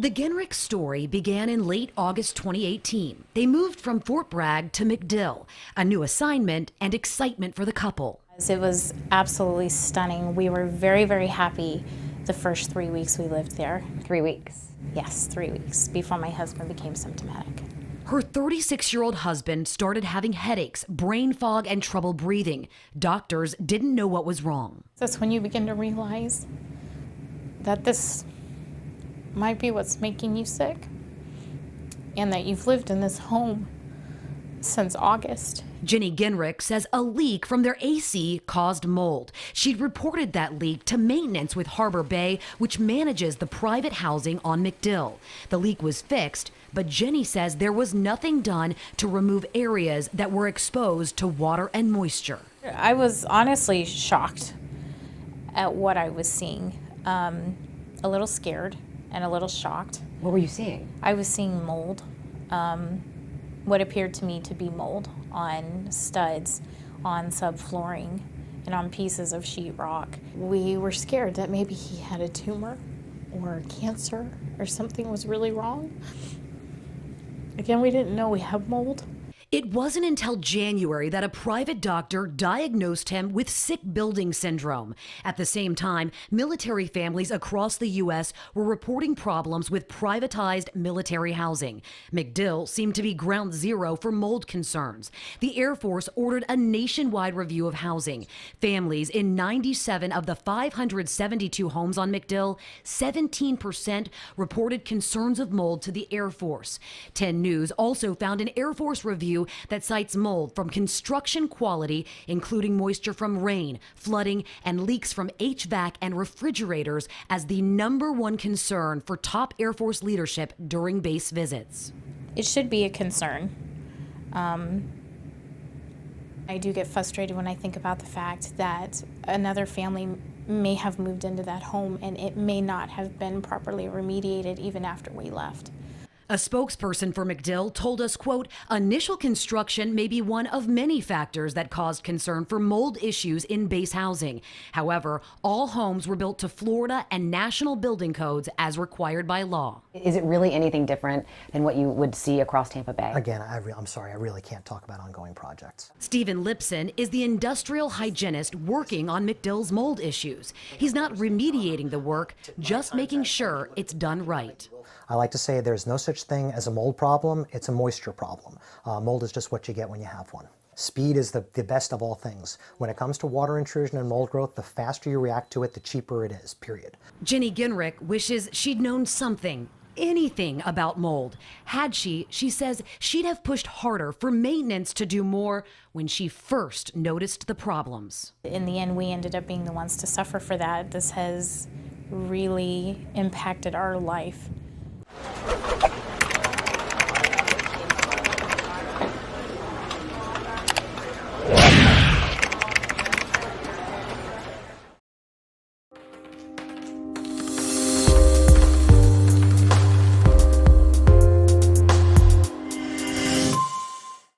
The Genrich story began in late August 2018. They moved from Fort Bragg to MacDill, a new assignment and excitement for the couple. It was absolutely stunning. We were very, very happy the first 3 weeks we lived there. 3 weeks? Yes, 3 weeks before my husband became symptomatic. Her 36-year-old husband started having headaches, brain fog, and trouble breathing. Doctors didn't know what was wrong. That's when you begin to realize that this might be what's making you sick, and that you've lived in this home since August. Jenny Genrich says a leak from their AC caused mold. She'd reported that leak to maintenance with Harbor Bay, which manages the private housing on MacDill. The leak was fixed, but Jenny says there was nothing done to remove areas that were exposed to water and moisture. I was honestly shocked at what I was seeing. A little scared and a little shocked. What were you seeing? I was seeing mold. What appeared to me to be mold on studs, on subflooring, and on pieces of sheetrock. We were scared that maybe he had a tumor or cancer or something was really wrong. Again, we didn't know we had mold. It wasn't until January that a private doctor diagnosed him with sick building syndrome. At the same time, military families across the U.S. were reporting problems with privatized military housing. MacDill seemed to be ground zero for mold concerns. The Air Force ordered a nationwide review of housing. Families in 97 of the 572 homes on MacDill, 17% reported concerns of mold to the Air Force. 10 News also found an Air Force review that cites mold from construction quality, including moisture from rain, flooding, and leaks from HVAC and refrigerators as the #1 concern for top Air Force leadership during base visits. It should be a concern. I do get frustrated when I think about the fact that another family may have moved into that home and it may not have been properly remediated even after we left. A spokesperson for MacDill told us, quote, initial construction may be one of many factors that caused concern for mold issues in base housing. However, all homes were built to Florida and national building codes as required by law. Is it really anything different than what you would see across Tampa Bay? Again, I'm sorry, I really can't talk about ongoing projects. Stephen Lipson is the industrial hygienist working on MacDill's mold issues. He's not remediating the work, just making sure it's done right. I like to say there's no such thing as a mold problem, it's a moisture problem. Mold is just what you get when you have one. Speed is the best of all things. When it comes to water intrusion and mold growth, the faster you react to it, the cheaper it is, period. Jenny Genrich wishes she'd known something, anything about mold. Had she says she'd have pushed harder for maintenance to do more when she first noticed the problems. In the end, we ended up being the ones to suffer for that. This has really impacted our life.